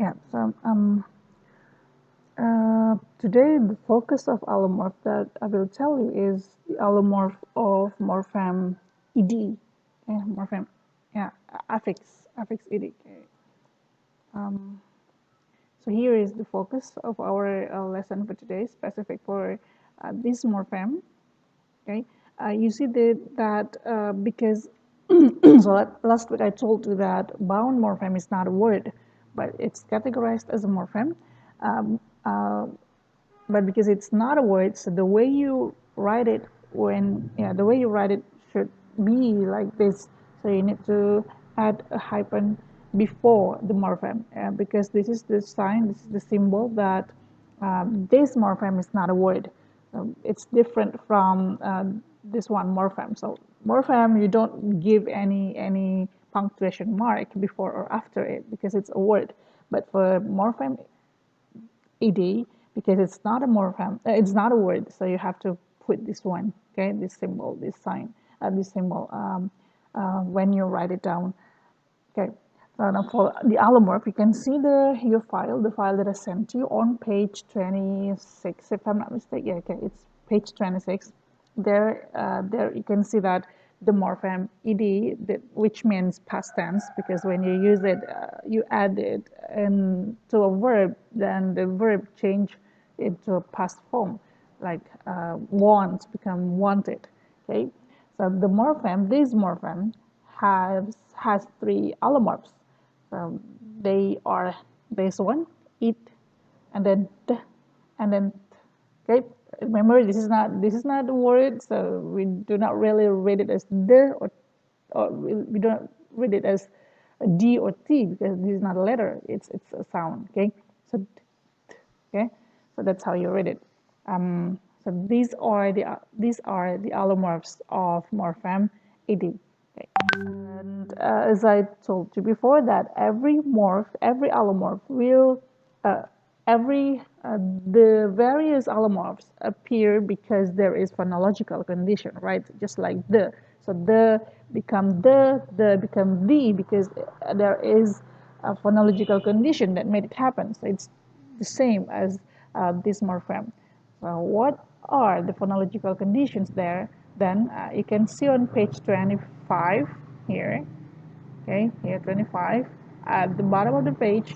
Yeah, so today the focus of allomorph that I will tell you is the allomorph of morpheme ed. Okay, morpheme, yeah, affix ed. Okay. So here is the focus of our lesson for today, specific for this morpheme. Okay, you see that because so last week I told you that bound morpheme is not a word, but it's categorized as a morpheme. Um, uh, but because it's not a word, so the way you write it the way you write it should be like this. So you need to add a hyphen before the morpheme because this is the sign, this is the symbol that this morpheme is not a word. It's different from this one morpheme. So morpheme, you don't give any punctuation mark before or after it because it's a word. But for morpheme ed, because it's not a morpheme, it's not a word, so you have to put this one, okay, this symbol, this sign, this symbol when you write it down. Okay, so now for the allomorph, you can see the file that I sent to you on page 26, if I'm not mistaken. Yeah, okay, it's page 26. There you can see that the morpheme ed, which means past tense, because when you use it, you add it into a verb, then the verb change into a past form, like want become wanted. Okay, so the morpheme, this morpheme has three allomorphs. So they are this one, it, and then t, and then t. Okay. Remember, this is not a word, so we do not really read it as the, or we don't read it as a d or t, because this is not a letter. It's a sound. Okay. So okay, so that's how you read it. So these are the allomorphs of morpheme ed. Okay. And as I told you before, that every allomorph will, every the various allomorphs appear because there is phonological condition, right? Just like the, so the become the because there is a phonological condition that made it happen. So it's the same as this morpheme. So what are the phonological conditions there? Then you can see on page 25 here, okay, here 25 at the bottom of the page.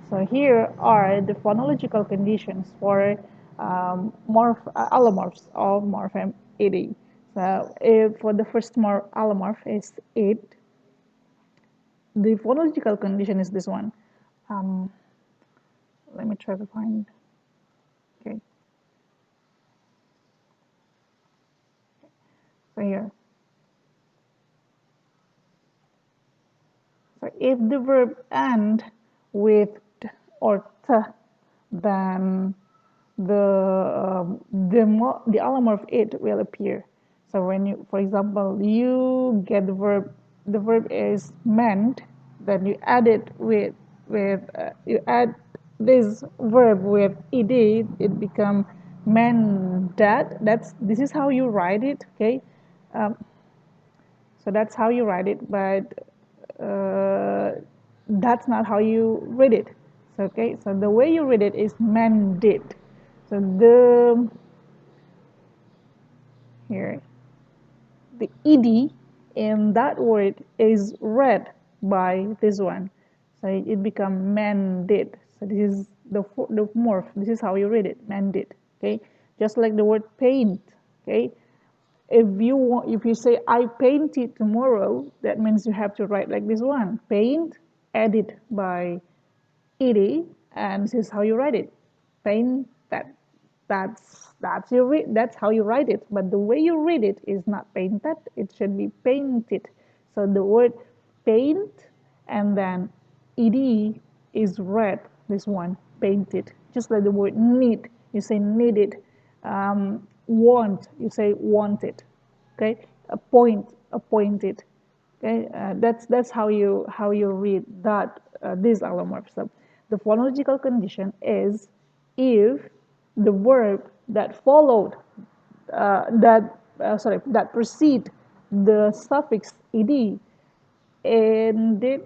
So here are the phonological conditions for allomorphs of morpheme ed. So if for the first allomorph is it, the phonological condition is this one. Um, Let me try to find. Okay, so here. So if the verb end with t or t, then the allomorph it will appear. So when you, for example, you get the verb is meant, then you add it with you add this verb with ed, it become meant that. This is how you write it. Okay, um, so that's how you write it, but that's not how you read it. So, okay, so the way you read it is mended. So here the ed in that word is read by this one, so it becomes mended. So this is the morph. This is how you read it, mended. Okay, just like the word paint. Okay, if you say I paint it tomorrow, that means you have to write like this one, paint added by ed, and this is how you write it, paint that. That's how you write it, but the way you read it is not painted, it should be painted. So the word paint and then ed is read, this one, painted. Just like the word need, you say needed. Want, you say wanted. Okay, appointed. Okay, that's how you read that this allomorph. So the phonological condition is if the verb that followed that precede the suffix ed ending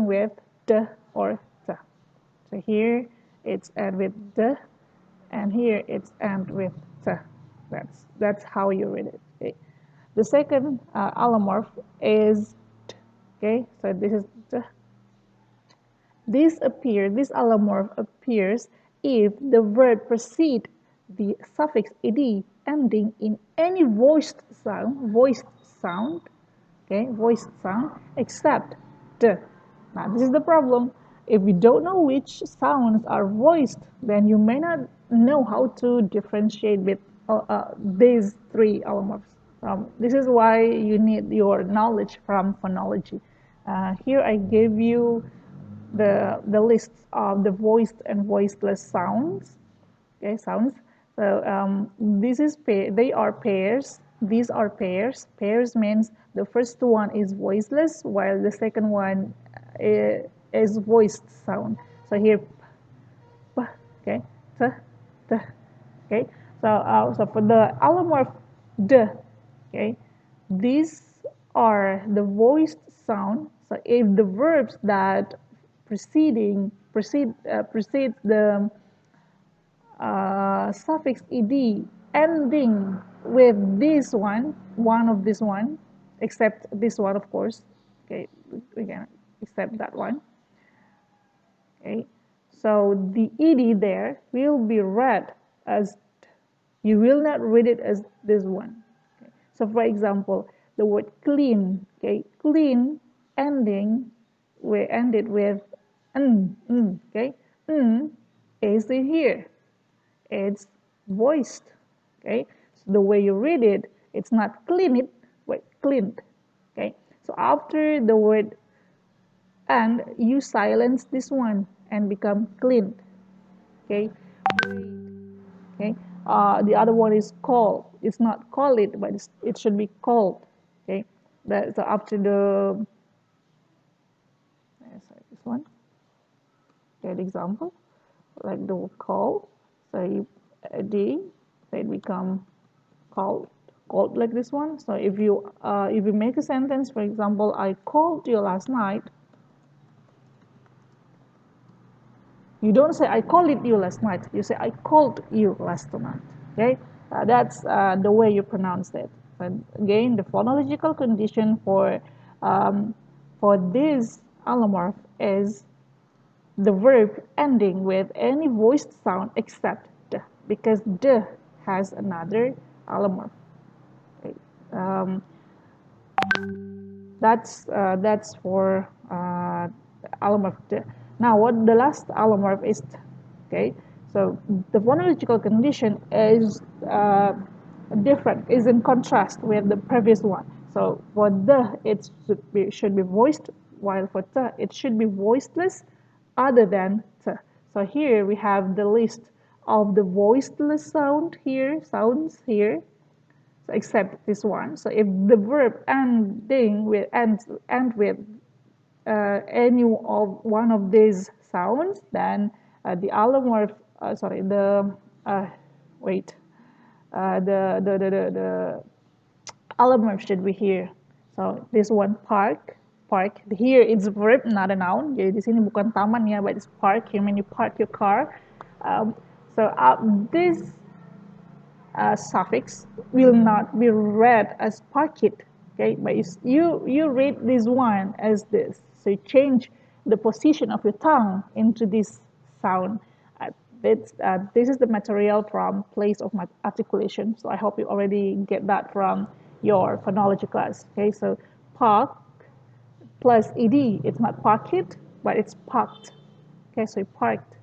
with the or the. So here it's end with the, and here it's end with t. That's how you read it. Okay. The second allomorph is t. Okay, so this is t. This allomorph appears if the verb precedes the suffix ed ending in any voiced sound, okay, voiced sound, except the. Now this is the problem. If you don't know which sounds are voiced, then you may not know how to differentiate with these three allomorphs. This is why you need your knowledge from phonology. Here I gave you the list of the voiced and voiceless sounds. Okay, sounds. So this is they are pairs. These are pairs. Pairs means the first one is voiceless, while the second one is voiced sound. So here, okay, t, t, okay. So for the allomorph d, okay, these are the voiced sound. So if the verbs that precede the suffix ed ending with one of this one, except this one, of course. Okay, we can accept that one. Okay, so the ed there will be read as, you will not read it as this one. Okay. So for example, the word clean, okay, clean ending, we ended with okay, is in here. It's voiced, okay. So the way you read it, it's not clean it, but cleaned, okay. So after the word and, you silence this one and become cleaned, okay. Okay. The other one is call. It's not call it, but it should be called. Okay. So after the this one, get example like the call. So you d, so it become called like this one. So if you make a sentence, for example, I called you last night. You don't say I called you last night. You say I called you last night. Okay, that's the way you pronounce it. And again, the phonological condition for this allomorph is the verb ending with any voiced sound except the, because the has another allomorph. Okay. That's for allomorph. Now, what the last allomorph is, okay? So the phonological condition is different, is in contrast with the previous one. So for the, it should be voiced, while for the, it should be voiceless, other than the. So here we have the list of the voiceless sounds here, except this one. So if the verb ending with end with any of one of these sounds, then the allomorph, sorry, the wait, the allomorph should be here. So this one park. Here it's verb, not a noun. Jadi di sini bukan taman ya, but it's park. Here mean you park your car. So this suffix will not be read as parkit, okay, but you read this one as this, so you change the position of your tongue into this sound. This is the material from place of articulation, so I hope you already get that from your phonology class. Okay, so park plus ed, it's not parkit, but it's parked. Okay, so parked,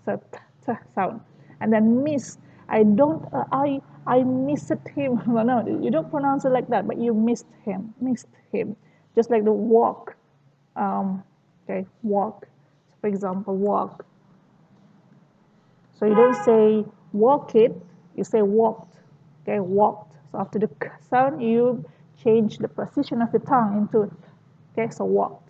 so t sound. And then miss, I don't, I missed him. No, you don't pronounce it like that, but you missed him. Just like the walk. Okay, walk. So for example, walk. So you don't say walk it, you say walked. Okay, walked. So after the sound, you change the position of the tongue into, okay, so walked.